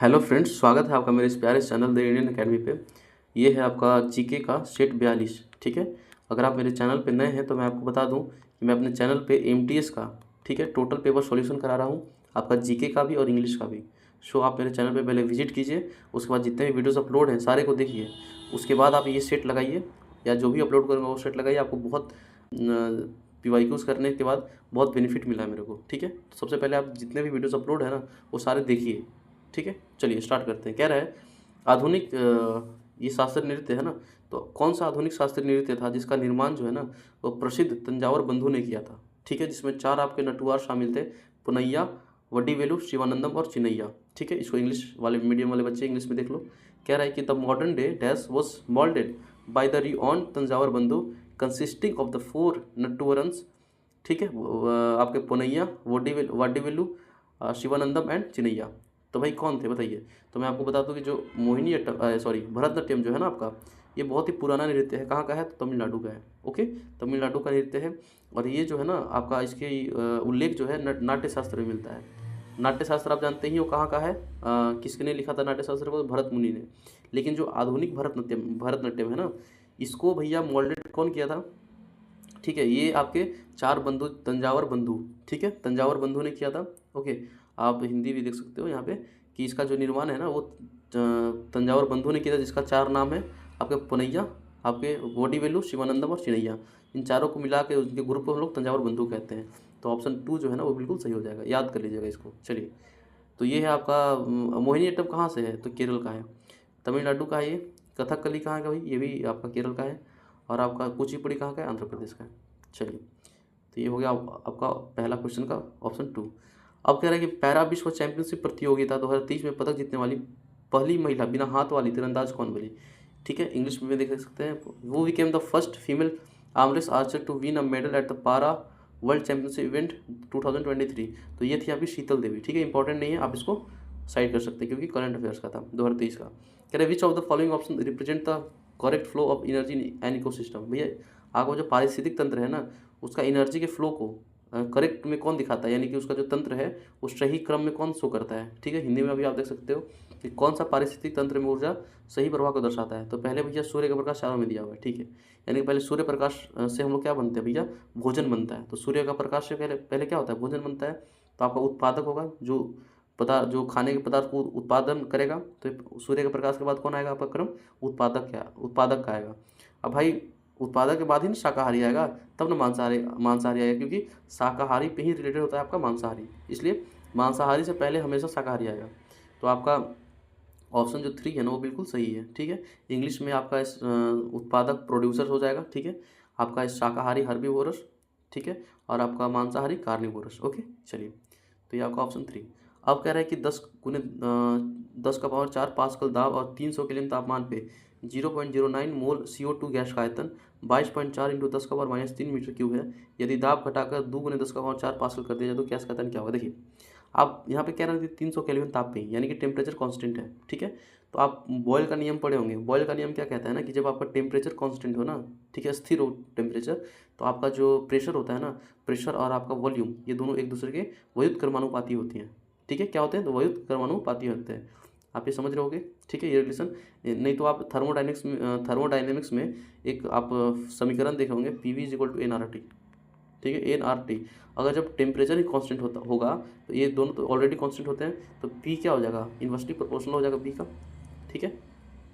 Hello friends, स्वागत है आपका मेरे इस प्यारे चैनल द इंडियन अकेडमी पे। ये है आपका जीके का सेट 42। ठीक है, अगर आप मेरे चैनल पे नए हैं तो मैं आपको बता दूं कि मैं अपने चैनल पे एमटीएस का, ठीक है, टोटल पेपर सॉल्यूशन करा रहा हूँ, आपका जीके का भी और इंग्लिश का भी। सो आप मेरे चैनल पे पहले विजिट कीजिए, उसके बाद जितने भी वीडियोज़ अपलोड हैं सारे को देखिए, उसके बाद आप ये सेट लगाइए या जो भी अपलोड करूँगा वो सेट लगाइए। आपको बहुत PYQs करने के बाद बहुत बेनिफिट मिला है मेरे को। ठीक है, तो सबसे पहले आप जितने भी वीडियोज़ अपलोड है ना वो सारे देखिए। ठीक है, चलिए स्टार्ट करते हैं। कह रहा है आधुनिक ये शास्त्रीय नृत्य है ना, तो कौन सा आधुनिक शास्त्रीय नृत्य था जिसका निर्माण जो है ना वो प्रसिद्ध तंजावर बंधु ने किया था। ठीक है, जिसमें 4 आपके नटुआर शामिल थे, पुनैया, वड्डीवेलु, शिवानंदम और चिनैया। ठीक है, इसको इंग्लिश वाले मीडियम वाले बच्चे इंग्लिश में देख लो। कह रहा है कि the modern day dash was moulded by the rayon Thanjavur बंधु कंसिस्टिंग ऑफ द 4 नटुवरंस। ठीक है, आपके पुनैया, वड्डीवेलु, शिवानंदम एंड चिनैया। तो भाई कौन थे बताइए। तो मैं आपको बता दूं कि जो मोहिनी भरतनाट्यम जो है ना आपका, ये बहुत ही पुराना नृत्य है। कहाँ का है? तो तमिलनाडु का है। ओके, तमिलनाडु का नृत्य है। और ये जो है ना आपका, इसके उल्लेख जो है नाट्य शास्त्र में मिलता है। नाट्य शास्त्र आप जानते ही हो कहाँ का है, किसने लिखा था नाट्य शास्त्र को? भरत मुनि ने। लेकिन जो आधुनिक भरतनाट्यम है ना, इसको भैया मोल्डेड कौन किया था? ठीक है, ये आपके 4 बंधु, तंजावर बंधु। ठीक है, तंजावर बंधु ने किया था। ओके, आप हिंदी भी देख सकते हो यहाँ पे कि इसका जो निर्माण है ना वो तंजावर बंधु ने किया था, जिसका 4 नाम है आपके पुनैया, आपके वोडीवेलु, शिवानंदम और चिनैया। इन चारों को मिला के उनके ग्रुप को हम लोग तंजावर बंधु कहते हैं। तो ऑप्शन 2 जो है ना वो बिल्कुल सही हो जाएगा, याद कर लीजिएगा इसको। चलिए, तो ये है आपका मोहिनीअट्टम कहाँ से है? तो केरल का है। तमिलनाडु का है ये। कथकली कहाँ का भाई? ये भी आपका केरल का है। और आपका कुचिपुड़ी कहाँ का है? आंध्र प्रदेश का है। चलिए, तो ये हो गया आपका पहला क्वेश्चन का ऑप्शन 2। अब कह रहा है कि पैरा विश्व चैंपियनशिप प्रतियोगिता 2023 में पदक जीतने वाली पहली महिला बिना हाथ वाली तीरंदाज कौन बनी? ठीक है, इंग्लिश में भी देख सकते हैं। वो became the first female armrest archer to win a medal at the para world championship event 2023। तो ये थी आपकी शीतल देवी। ठीक है, इंपॉर्टेंट नहीं है, आप इसको साइड कर सकते हैं क्योंकि करंट अफेयर्स का था 2023 का। कह रहे विच of the following option represent the correct flow of energy in an ecosystem. भैया आपको जो पारिस्थितिक तंत्र है ना उसका एनर्जी के फ्लो को करेक्ट में कौन दिखाता है, यानी कि उसका जो तंत्र है वो सही क्रम में कौन शो करता है। ठीक है, हिंदी में अभी आप देख सकते हो कि कौन सा पारिस्थितिक तंत्र में ऊर्जा सही प्रवाह को दर्शाता है। तो पहले भैया सूर्य का प्रकाश चारों में दिया हुआ है। ठीक है, यानी कि पहले सूर्य प्रकाश से हम लोग क्या बनते हैं भैया? भोजन बनता है। तो सूर्य का प्रकाश से पहले पहले क्या होता है? भोजन बनता है। तो आपका उत्पादक होगा जो पदार्थ, जो खाने के पदार्थ को उत्पादन करेगा। तो सूर्य के प्रकाश के बाद कौन आएगा आपका क्रम? उत्पादक का आएगा। अब भाई उत्पादक के बाद ही ना शाकाहारी आएगा, तब ना मांसाहारी आएगा, क्योंकि शाकाहारी पे ही रिलेटेड होता है आपका मांसाहारी, इसलिए मांसाहारी से पहले हमेशा शाकाहारी आएगा। तो आपका ऑप्शन जो 3 है ना वो बिल्कुल सही है। ठीक है, इंग्लिश में आपका इस उत्पादक प्रोड्यूसर हो जाएगा। ठीक है, आपका इस शाकाहारी हर्बीवोरस। ठीक है, और आपका मांसाहारी कार्निवोरस। ओके, चलिए, तो ये आपका ऑप्शन 3। अब कह रहा है कि 10⁻4 पास्कल दाब और 300 केल्विन तापमान पे 0.09 मोल CO2 गैस का आयतन 22.4 इंटू 10⁻³ मीटर क्यूब है। यदि दाब घटाकर 2 × 10⁻4 पास्कल कर दिया जाए तो गैस का आयतन क्या होगा? देखिए, आप यहाँ पे कह रहे हैं कि 300 केल्विन ताप पे यानी कि टेम्परेचर कांस्टेंट है। ठीक है, तो आप बॉयल का नियम पढ़े होंगे। बॉयल का नियम क्या कहता है ना कि जब आपका टेम्परेचर कांस्टेंट हो ना, ठीक है, स्थिर हो टेम्परेचर, तो आपका जो प्रेशर होता है ना, प्रेशर और आपका वॉल्यूम ये दोनों एक दूसरे के व्युत्क्रमानुपाती होती हैं। ठीक है, क्या होते हैं? तो व्युत्क्रमानुपाती होते हैं। आप ये समझ रहे होगे। ठीक है, ये रिलेशन। नहीं तो आप थर्मोडाइनमिक्स में एक आप समीकरण देखे होंगे, PV = nRT। ठीक है, nRT। अगर जब टेम्परेचर ही कांस्टेंट होगा तो ये दोनों तो ऑलरेडी कांस्टेंट होते हैं, तो P क्या हो जाएगा? इन्वर्सली प्रोपोर्शनल हो जाएगा B का। ठीक है,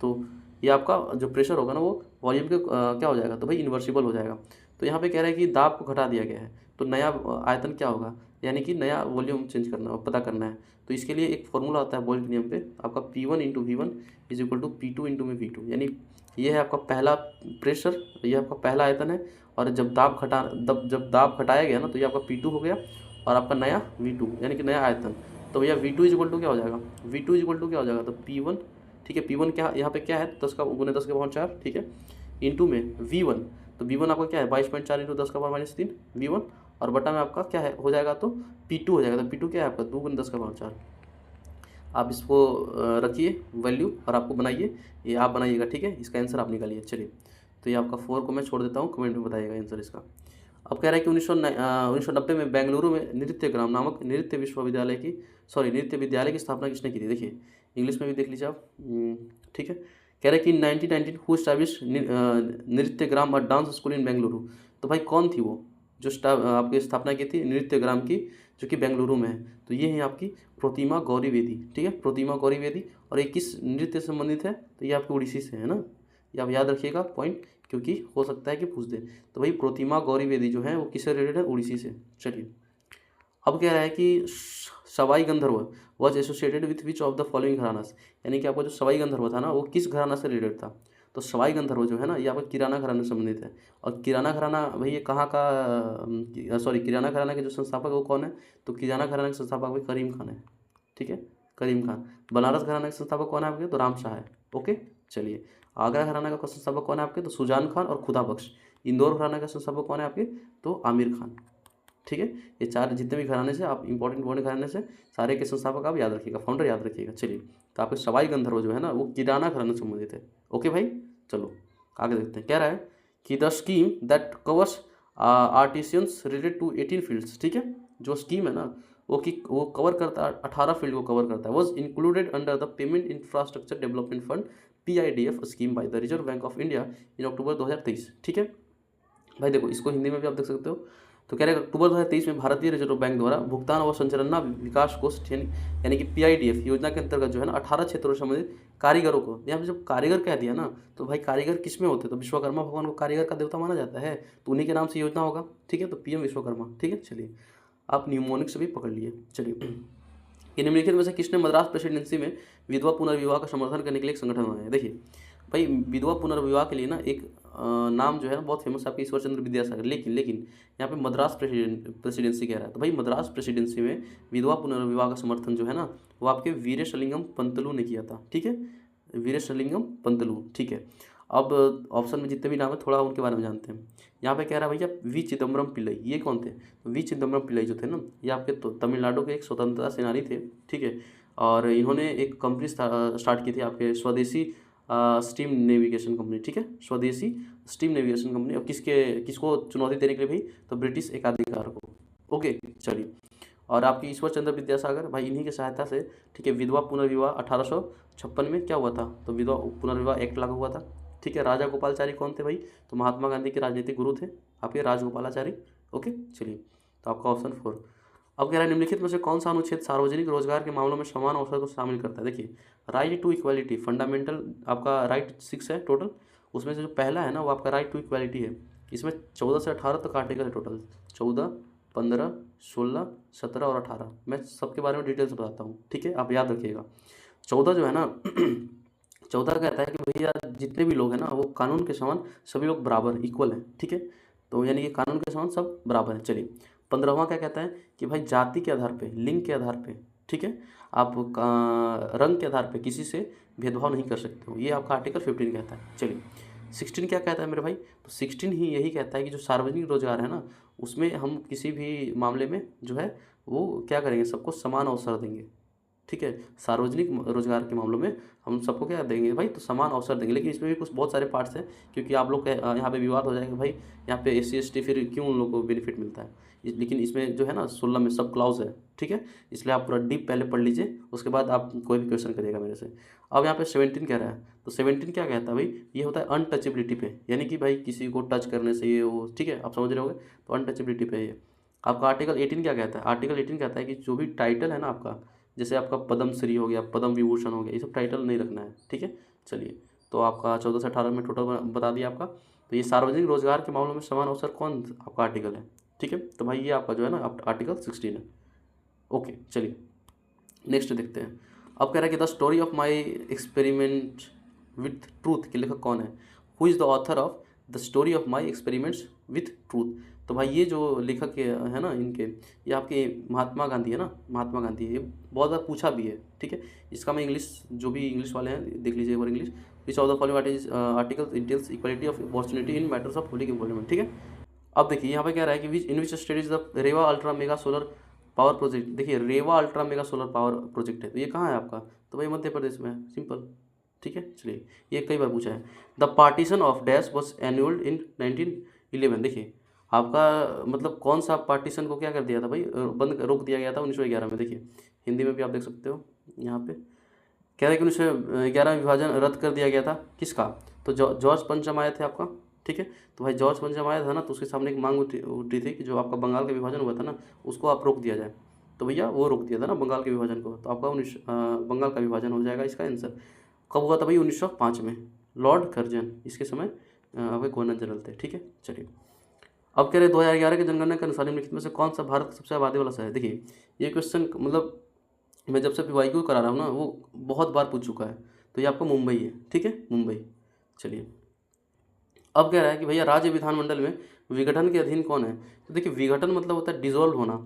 तो ये आपका जो प्रेशर होगा ना वो वॉल्यूम के क्या हो जाएगा? तो भाई इन्वर्सिबल हो जाएगा। तो यहाँ पे कह रहा है कि दाब को घटा दिया गया है, तो नया आयतन क्या होगा? यानी कि नया वॉल्यूम चेंज करना पता करना है। तो इसके लिए एक फॉर्मूला होता है बॉयल के नियम पे, आपका P1 × V1 = P2 × V2। यानी ये है आपका पहला प्रेशर, ये आपका पहला आयतन है, और जब जब दाब घटाया गया ना तो ये आपका P2 हो गया, और आपका नया V2 यानी कि नया आयतन। तो भैया V2 = क्या हो जाएगा? V2 = क्या हो जाएगा? तो P1। ठीक है, P1 क्या यहाँ पे क्या है? 10⁻10⁴। ठीक है, इंटू में V1। तो V1 आपका क्या है? 22.4 × 10⁻³ V1, और बटा में आपका क्या है हो जाएगा? तो P2 हो जाएगा। तो P2 क्या है आपका? 2 × 10⁻4। आप इसको रखिए वैल्यू और आपको बनाइए, ये आप बनाइएगा। ठीक है, इसका आंसर आप निकालिए। चलिए, तो ये आपका 4 को मैं छोड़ देता हूँ, कमेंट में बताइएगा आंसर इसका। अब कह रहा है कि 1990 में बेंगलुरु में नृत्यग्राम नामक नृत्य विद्यालय की स्थापना किसने की थी। देखिए इंग्लिश में भी देख लीजिए आप। ठीक है, कह रहा है कि 1919 हु एस्टैब्लिश नृत्यग्राम और डांस स्कूल इन बेंगलुरु। तो भाई कौन थी वो जो आपकी स्थापना की थी नृत्यग्राम की, जो कि बेंगलुरु में है। तो ये है आपकी प्रतिमा गौरी वेदी। ठीक है, प्रतिमा गौरी वेदी। और ये किस नृत्य से संबंधित है, तो ये आपकी उड़ीसी से है ना, ये आप याद रखिएगा पॉइंट, क्योंकि हो सकता है कि पूछ दे। तो भाई प्रतिमा गौरी वेदी जो है वो किससे रिलेटेड है, उड़ीसी से। चलिए अब कह रहा है कि Sawai Gandharva was associated with which of the following gharanas, यानी कि आपका जो सवाई गंधर्व था ना वो किस घराना से रिलेटेड था। तो सवाई गंधर्व जो है ना ये आपका किराना घराना से संबंधित है। और किराना घराना भाई ये कहाँ का, सॉरी किराना घराना के जो संस्थापक है वो कौन है, तो किराना घराना के संस्थापक भाई करीम खान है। ठीक है, करीम खान। बनारस घराना के संस्थापक कौन है आपके, तो राम शाह है। ओके चलिए, आगरा घराना का संस्थापक कौन है आपके, तो सुजान खान और खुदा बख्श। इंदौर घराना का संस्थापक कौन है आपके, तो आमिर खान। ठीक है, ये चार जितने भी घराने से आप इंपॉर्टेंट घराने से सारे के संस्थापक आप याद रखिएगा, फाउंडर याद रखिएगा। चलिए, तो आपके सवाई गंधर्व जो है ना वो किराना घराने से संबंधित है। ओके भाई, चलो आगे देखते हैं। कह रहा है कि the scheme that covers artisans related to 18 fields. ठीक है, जो स्कीम है ना वो कवर करता है 18 फील्ड को कवर करता है। Was included under the payment infrastructure development fund PIDF scheme by the Reserve Bank of India in October 2023। ठीक है भाई, देखो इसको हिंदी में भी आप देख सकते हो। तो कह रहे हैं अक्टूबर 2023 में भारतीय रिजर्व बैंक द्वारा भुगतान और संचालना विकास कोष यानी कि PIDF योजना के अंतर्गत जो है ना 18 क्षेत्रों से संबंधित कारीगरों को, यहाँ पे जब कारीगर कह दिया ना तो भाई कारीगर किस में होते हैं, तो विश्वकर्मा भगवान को कारीगर का देवता माना जाता है, तो उन्हीं के नाम से योजना होगा। ठीक है, तो PM विश्वकर्मा। ठीक है, चलिए आप न्यूमोनिक से भी पकड़ लिए। चलिए, कि निम्नलिखित में से किसने मद्रास प्रेसिडेंसी में विधवा पुनर्विवाह का समर्थन करने के लिए एक संगठन बनाया। देखिए भाई विधवा पुनर्विवाह के लिए ना एक नाम जो है ना बहुत फेमस है आपके ईश्वर चंद्र विद्यासागर, लेकिन यहाँ पे मद्रास प्रेसिडेंसी कह रहा है। तो भाई मद्रास प्रेसिडेंसी में विधवा पुनर्विवाह का समर्थन जो है ना वो आपके वीरेशलिंगम पंतलू ने किया था। ठीक है, वीरेशलिंगम पंतलू। ठीक है, अब ऑप्शन में जितने भी नाम है थोड़ा उनके बारे में जानते हैं। यहाँ पे कह रहा है भैया वी चिदम्बरम पिल्लई, ये कौन थे, तो वी चिदम्बरम पिल्लई जो थे ना ये आपके तमिलनाडु के एक स्वतंत्रता सेनानी थे। ठीक है, और इन्होंने एक कंपनी स्टार्ट की थी आपके स्वदेशी स्टीम नेविगेशन कंपनी। ठीक है, स्वदेशी स्टीम नेविगेशन कंपनी। और किसको चुनौती देने के लिए भाई, तो ब्रिटिश एकाधिकार को। ओके चलिए, और आपकी ईश्वर चंद्र विद्यासागर भाई इन्हीं की सहायता से ठीक है विधवा पुनर्विवाह 1856 में क्या हुआ था, तो विधवा पुनर्विवाह एक्ट लागू हुआ था। ठीक है, राजा गोपालाचारी कौन थे भाई, तो महात्मा गांधी के राजनीतिक गुरु थे आपके राजगोपालाचारी। ओके चलिए, तो आपका ऑप्शन 4। अब कह रहा है निम्नलिखित में से कौन सा अनुच्छेद सार्वजनिक रोजगार के मामलों में समान अवसर को शामिल करता है। देखिए राइट टू इक्वालिटी फंडामेंटल आपका राइट 6 है टोटल, उसमें से जो पहला है ना वो आपका राइट टू इक्वालिटी है। इसमें 14 से 18 तक आर्टिकल है टोटल, 14, 15, 16, 17 और 18। मैं सबके बारे में डिटेल्स बताता हूँ। ठीक है, आप याद रखिएगा। 14 जो है ना 14 कहता है कि भैया जितने भी लोग हैं ना वो कानून के समान सभी लोग बराबर इक्वल हैं। ठीक है, तो यानी कि कानून के समान सब बराबर हैं। चलिए 15वां क्या कहता है कि भाई जाति के आधार पे, लिंग के आधार पे, ठीक है, आप रंग के आधार पे किसी से भेदभाव नहीं कर सकते हो, ये आपका आर्टिकल 15 कहता है। चलिए 16 क्या कहता है मेरे भाई, तो 16 ही यही कहता है कि जो सार्वजनिक रोजगार है ना उसमें हम किसी भी मामले में जो है वो क्या करेंगे, सबको समान अवसर देंगे। ठीक है, सार्वजनिक रोजगार के मामलों में हम सबको क्या देंगे भाई, तो समान अवसर देंगे। लेकिन इसमें भी कुछ बहुत सारे पार्ट्स हैं, क्योंकि आप लोग यहाँ पे विवाद हो जाएगा भाई यहाँ पे SC ST फिर क्यों उन लोगों को बेनिफिट मिलता है। लेकिन इसमें जो है ना 16 में सब क्लाउज है। ठीक है, इसलिए आप पूरा डीप पहले पढ़ लीजिए, उसके बाद आप कोई भी क्वेश्चन करिएगा मेरे से। अब यहाँ पे 17 कह रहा है, तो 17 क्या कहता है भाई, ये होता है अनटचेबिलिटी पे, यानी कि भाई किसी को टच करने से ये वो, ठीक है आप समझ रहे होगे, तो अनटचेबिलिटी पे ये। आपका आर्टिकल 18 क्या कहता है, आर्टिकल 18 कहता है कि जो भी टाइटल है ना आपका, जैसे आपका पद्म श्री हो गया, पद्म विभूषण हो गया, ये सब टाइटल नहीं रखना है। ठीक है, चलिए तो आपका 14 से 18 में टोटल बता दिया आपका। तो ये सार्वजनिक रोजगार के मामलों में समान अवसर कौन आपका आर्टिकल है। ठीक है, तो भाई ये आपका जो है ना आर्टिकल 16 है। ओके चलिए नेक्स्ट देखते हैं। अब कह रहा है कि the story of my experiment with truth के लेखक कौन है, who is the author of the story of my experiments with truth. तो भाई ये जो लेखक है ना इनके, ये आपके महात्मा गांधी है ना, महात्मा गांधी है, ये बहुत बार पूछा भी है। ठीक है, इसका मैं इंग्लिश, जो भी इंग्लिश वाले हैं देख लीजिए एक बार English. Which of the following articles entails equality of opportunity in matters of public employment. ठीक है, अब देखिए यहाँ पे कह रहा है कि in which state the Rewa ultra mega solar power project. देखिए Rewa ultra mega solar power project है, तो ये कहाँ है आपका, तो भाई मध्य प्रदेश में है, सिंपल। ठीक है, चलिए ये कई बार पूछा है। The partition of dash was annulled in 1911। देखिए आपका मतलब कौन सा पार्टीशन को क्या कर दिया था भाई, बंद रोक दिया गया था 1911 में। देखिए हिंदी में भी आप देख सकते हो यहाँ पे कह रहे हैं कि 1911 में विभाजन रद्द कर दिया गया था। किसका? तो जॉर्ज पंचम आए थे आपका, ठीक है। तो भाई जॉर्ज पंचम आया था ना, तो उसके सामने एक मांग उठी थी कि जो आपका बंगाल का विभाजन हुआ था ना, उसको आप रोक दिया जाए। तो भैया वो रोक दिया था ना बंगाल के विभाजन को, तो आपका बंगाल का विभाजन हो जाएगा इसका आंसर। कब हुआ था भाई? 1905 में। लॉर्ड कर्जन इसके समय आपके गवर्नर जनरल थे, ठीक है। चलिए अब कह रहे 2011 के जनगणना के अनुसार निम्नलिखित में से कौन सा भारत का सबसे आबादी वाला शहर है? देखिए ये क्वेश्चन मतलब मैं जब से PYQ करा रहा हूँ ना, वो बहुत बार पूछ चुका है। तो ये आपका मुंबई है, ठीक है, मुंबई। चलिए अब कह रहा है कि भैया राज्य विधानमंडल में विघटन के अधीन कौन है? तो देखिए विघटन मतलब होता है डिसॉल्व होना।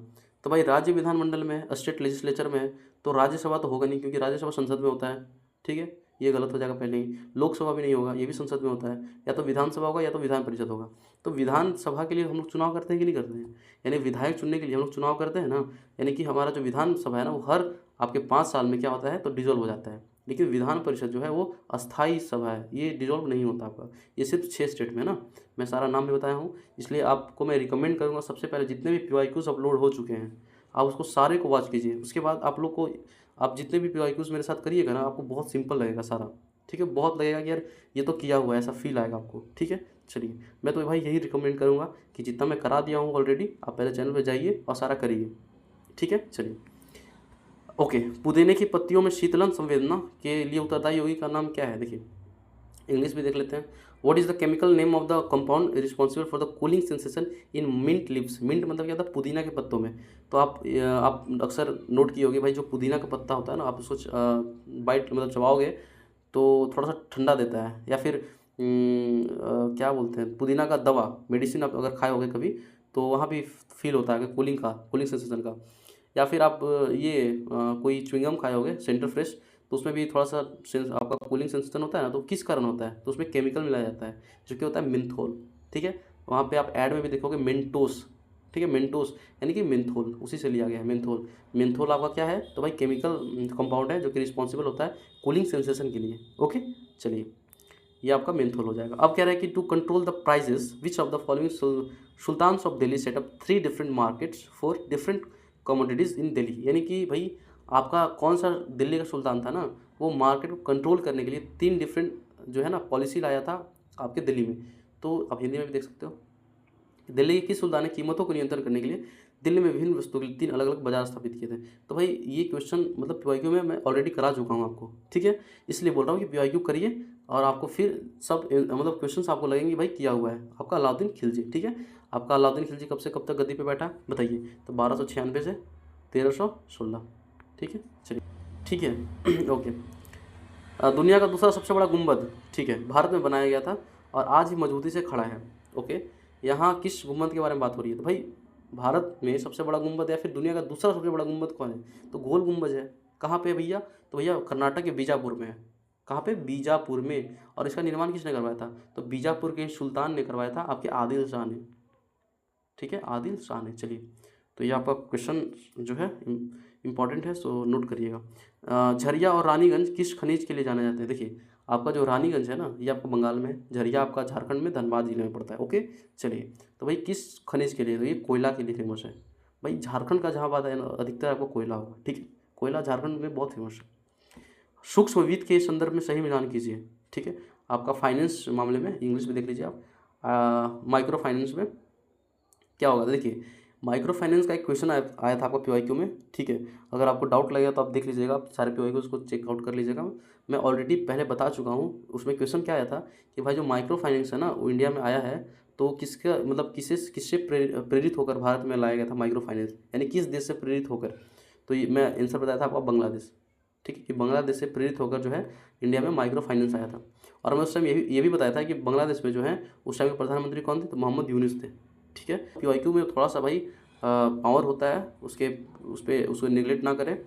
तो भाई राज्य विधानमंडल में, स्टेट लेजिस्लेचर में, तो राज्यसभा तो होगा नहीं, क्योंकि राज्यसभा संसद में होता है, ठीक है। ये गलत हो जाएगा पहले ही। लोकसभा भी नहीं होगा, ये भी संसद में होता है। या तो विधानसभा होगा या तो विधान परिषद होगा। तो विधानसभा के लिए हम लोग चुनाव करते हैं कि नहीं करते हैं? यानी विधायक चुनने के लिए हम लोग चुनाव करते हैं ना। यानी कि हमारा जो विधानसभा है ना, वो हर आपके 5 साल में क्या होता है, तो डिसॉल्व हो जाता है। लेकिन विधान परिषद जो है वो अस्थाई सभा है, ये डिसॉल्व नहीं होता आपका। ये सिर्फ 6 स्टेट में ना, मैं सारा नाम भी बताया हूँ। इसलिए आपको मैं रिकमेंड करूँगा, सबसे पहले जितने भी PYQs अपलोड हो चुके हैं आप उसको सारे को वॉच कीजिए। उसके बाद आप लोग को, आप जितने भी PYQs मेरे साथ करिएगा ना, आपको बहुत सिंपल लगेगा सारा, ठीक है। बहुत लगेगा कि यार ये तो किया हुआ है, ऐसा फील आएगा आपको, ठीक है। चलिए मैं तो भाई यही रिकमेंड करूँगा कि जितना मैं करा दिया हूँ ऑलरेडी, आप पहले चैनल पर जाइए और सारा करिए, ठीक है। चलिए ओके, पुदीने की पत्तियों में शीतलन संवेदना के लिए उत्तरदायी यौगिक का नाम क्या है? देखिए इंग्लिश भी देख लेते हैं। What is the chemical name of the compound responsible for the cooling sensation in mint leaves? Mint मतलब क्या था? पुदीना के पत्तों में। तो आप अक्सर नोट किए होगे भाई, जो पुदीना का पत्ता होता है ना, आप उसको बाइट मतलब चबाओगे तो थोड़ा सा ठंडा देता है। या फिर क्या बोलते हैं, पुदीना का दवा, मेडिसिन आप अगर खाए होगे कभी, तो वहाँ भी फील होता है कूलिंग सेंसेशन का। या फिर आप कोई च्युइंगम खाए होगे सेंटर फ्रेश, तो उसमें भी थोड़ा सा सेंस आपका कूलिंग सेंसेशन होता है ना, तो किस कारण होता है? तो उसमें केमिकल मिलाया जाता है जो कि होता है मिंथोल, ठीक है। वहाँ पे आप ऐड में भी देखोगे मेंटोस, ठीक है, मेंटोस यानी कि मेंथोल, उसी से लिया गया है मेंथोल। मेंथोल आपका क्या है? तो भाई केमिकल कंपाउंड है जो कि रिस्पॉन्सिबल होता है कूलिंग सेंसेशन के लिए, ओके। चलिए ये आपका मेंथोल हो जाएगा। अब कह रहा है कि to control the prices which of the following sultans of Delhi set up 3 different markets for different commodities in Delhi? यानी कि भाई आपका कौन सा दिल्ली का सुल्तान था ना, वो मार्केट को कंट्रोल करने के लिए 3 डिफरेंट जो है ना पॉलिसी लाया था आपके दिल्ली में। तो आप हिंदी में भी देख सकते हो। दिल्ली के किस सुल्तान ने कीमतों को नियंत्रण करने के लिए दिल्ली में विभिन्न वस्तुओं के लिए 3 अलग अलग बाजार स्थापित किए थे? तो भाई ये क्वेश्चन मतलब PYQ में मैं ऑलरेडी करा चुका हूँ आपको, ठीक है। इसलिए बोल रहा हूँ कि PYQ करिए और आपको फिर सब मतलब क्वेश्चन आपको लगेंगे भाई किया हुआ है। आपका अलाउद्दीन खिलजी, ठीक है। आपका अलाउद्दीन खिलजी कब से कब तक गद्दी पे बैठा बताइए? तो 1296 से 1316, ठीक है। चलिए ठीक है ओके। दुनिया का दूसरा सबसे बड़ा गुंबद, ठीक है, भारत में बनाया गया था और आज भी मजबूती से खड़ा है, ओके। यहाँ किस गुंबद के बारे में बात हो रही है? तो भाई भारत में सबसे बड़ा गुंबद या फिर दुनिया का दूसरा सबसे बड़ा गुंबद कौन है? तो गोल गुंबद है। कहाँ पे है भैया? तो भैया कर्नाटक के बीजापुर में है। कहाँ पे? बीजापुर में। और इसका निर्माण किसने करवाया था? तो बीजापुर के सुल्तान ने करवाया था, आपके आदिल शाह ने, ठीक है, आदिल शाह ने। चलिए तो ये आपका क्वेश्चन जो है इम्पॉर्टेंट है, सो नोट करिएगा। झरिया और रानीगंज किस खनिज के लिए जाने जाते हैं? देखिए आपका जो रानीगंज है ना, ये आपका बंगाल में है, झरिया आपका झारखंड में धनबाद जिले में पड़ता है, ओके। चलिए तो भाई किस खनिज के लिए? तो ये कोयला के लिए फेमस है। भाई झारखंड का जहाँ बात है ना, अधिकतर आपको कोयला होगा, ठीक है। कोयला झारखंड में बहुत फेमस है। सूक्ष्म वित्त के संदर्भ में सही मिलान कीजिए, ठीक है। आपका फाइनेंस मामले में इंग्लिश में देख लीजिए आप, माइक्रो फाइनेंस में क्या होगा? देखिए माइक्रो फाइनेंस का एक क्वेश्चन आया था आपका PYQ में, ठीक है। अगर आपको डाउट लगेगा तो आप देख लीजिएगा, आप सारे PYQ को चेकआउट कर लीजिएगा। मैं ऑलरेडी पहले बता चुका हूँ। उसमें क्वेश्चन क्या आया था कि भाई जो माइक्रो फाइनेंस है ना, वो इंडिया में आया है, तो किसका मतलब किससे प्रेरित होकर भारत में लाया गया था माइक्रो फाइनेंस, यानी किस देश से प्रेरित होकर? तो ये मैं आंसर बताया था आपका बांग्लादेश, ठीक है, कि बांग्लादेश से प्रेरित होकर जो है इंडिया में माइक्रो फाइनेंस आया था। और मैं उस टाइम ये भी बताया था कि बांग्लादेश में जो है उस टाइम के प्रधानमंत्री कौन थे? तो मोहम्मद यूनुस थे, ठीक है। PYQ में थोड़ा सा भाई पावर होता है, उसको निगलेक्ट ना करें,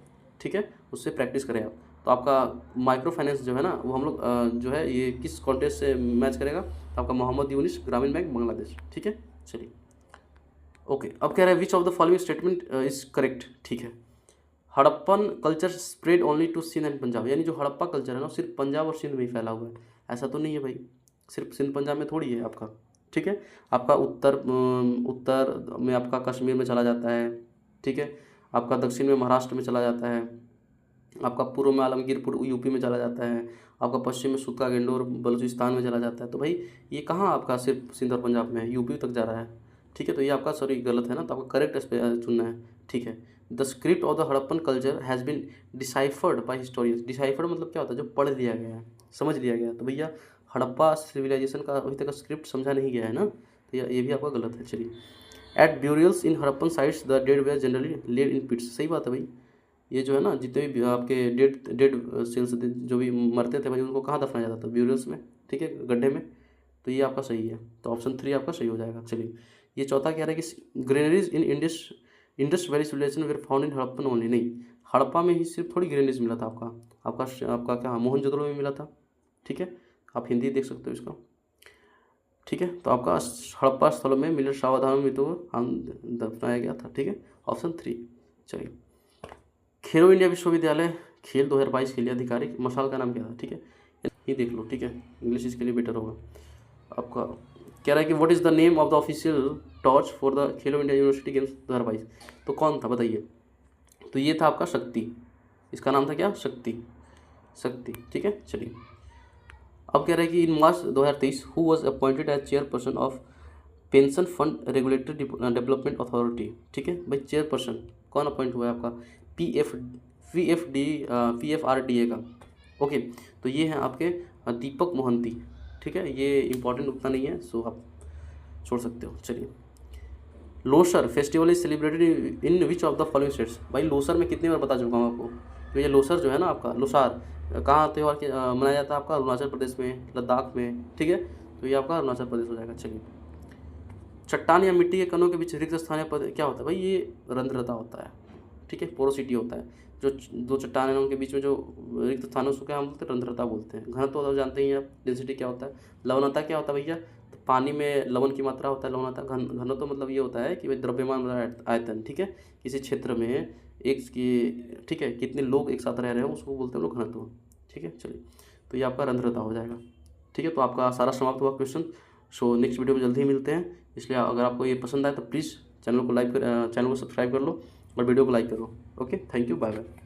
ठीक है, उससे प्रैक्टिस करें आप। तो आपका माइक्रो फाइनेंस जो है ना, वो हम लोग जो है ये किस कॉन्टेस्ट से मैच करेगा? तो आपका मोहम्मद यूनुस ग्रामीण बैंक बांग्लादेश, ठीक है। चलिए ओके, अब कह रहा है which of the following statement is correct, ठीक है। Harappan culture spread only to Sindh and Punjab, यानी जो हड़प्पा कल्चर है ना, सिर्फ पंजाब और सिंध में ही फैला हुआ है। ऐसा तो नहीं है भाई, सिर्फ सिंध पंजाब में थोड़ी है आपका, ठीक है। आपका उत्तर में आपका कश्मीर में चला जाता है, ठीक है। आपका दक्षिण में महाराष्ट्र में चला जाता है, आपका पूर्व में आलमगीरपुर यूपी में चला जाता है, आपका पश्चिम में सुक्का गेंडोर बलूचिस्तान में चला जाता है। तो भाई ये कहाँ आपका सिर्फ सिंध और पंजाब में है, यूपी तक जा रहा है, ठीक है। तो ये आपका सॉरी गलत है ना, तो आपको करेक्ट चुनना है, ठीक है। The script of the Harappan culture has been deciphered by historians. Deciphered मतलब क्या होता है, जो पढ़ लिया गया है, समझ लिया गया है। तो भैया हड़प्पा सिविलाइजेशन का अभी तक स्क्रिप्ट समझा नहीं गया है ना, तो ये भी आपका गलत है। चलिए, at burials in Harappan sites the dead were generally laid in pits. सही बात है भाई, ये जो है ना जितने भी आपके डेड सेल्स जो भी मरते थे भाई, उनको कहाँ दफनाया जाता था, ब्यूरियल्स में, ठीक है, गड्ढे में। तो ये आपका सही है, तो ऑप्शन 3 आपका सही हो जाएगा। चलिए, ये चौथा कह रहा है कि granaries in Indus valley civilization were found in Harappan only. नहीं, हड़प्पा में ही सिर्फ थोड़ी ग्रेनरीज मिला था आपका क्या मोहनजोदड़ो में मिला था, ठीक है। आप हिंदी देख सकते हो इसका, ठीक है। तो आपका हड़प्पा स्थलों में मिलर सावधान में तो हम दफनाया गया था, ठीक है, ऑप्शन 3। चलिए, खेलो इंडिया विश्वविद्यालय खेल 2022 के लिए आधिकारिक मशाल का नाम क्या था, ठीक है, ये देख लो, ठीक है, इंग्लिश इसके लिए बेटर होगा। आपका कह रहा है कि what is the name of the official torch for the Khelo India university games 2022। तो कौन था बताइए, तो ये था आपका शक्ति, इसका नाम था क्या, शक्ति, ठीक है। चलिए, अब कह रहा है कि in March 2023 who was appointed as chairperson of pension fund regulatory development authority, ठीक है। भाई चेयरपर्सन कौन अपॉइंट हुआ है आपका, PFRDA का, ओके। तो ये हैं आपके दीपक मोहंती, ठीक है। ये इंपॉर्टेंट उतना नहीं है, सो आप छोड़ सकते हो। चलिए, Losar festival is celebrated in which of the following states. भाई लोसर में कितनी बार बता चुका हूँ आपको, तो ये लोसर जो है ना आपका लोसार कहाँ त्यौहार के मनाया जाता है आपका, अरुणाचल प्रदेश में, लद्दाख में, ठीक है। तो ये आपका अरुणाचल प्रदेश हो जाएगा। चलिए, चट्टान या मिट्टी के कणों के बीच रिक्त स्थानीय पद क्या होता है, भाई ये रंध्रता होता है, ठीक है, पोरोसिटी होता है। जो दो चट्टान है उनके बीच में जो रिक्त स्थान है उसको क्या हम बोलते हैं, रंध्रता बोलते हैं। घनत्व तो जानते ही हैं आप, डेंसिटी क्या होता है। लवणता क्या होता है भैया, तो पानी में लवण की मात्रा होता है लवणता। घनत्व मतलब ये होता है कि भाई द्रव्यमान आयतन, ठीक है, किसी क्षेत्र में एक की, ठीक है, कितने लोग एक साथ रह रहे हो उसको बोलते हैं लोग घनत्व, ठीक है। चलिए, तो ये आपका रंध्रता हो जाएगा, ठीक है। तो आपका सारा समाप्त हुआ क्वेश्चन। सो नेक्स्ट वीडियो में जल्दी ही मिलते हैं, इसलिए अगर आपको ये पसंद आए तो प्लीज़ चैनल को सब्सक्राइब कर लो और वीडियो को लाइक करो। Okay, thank you, bye bye.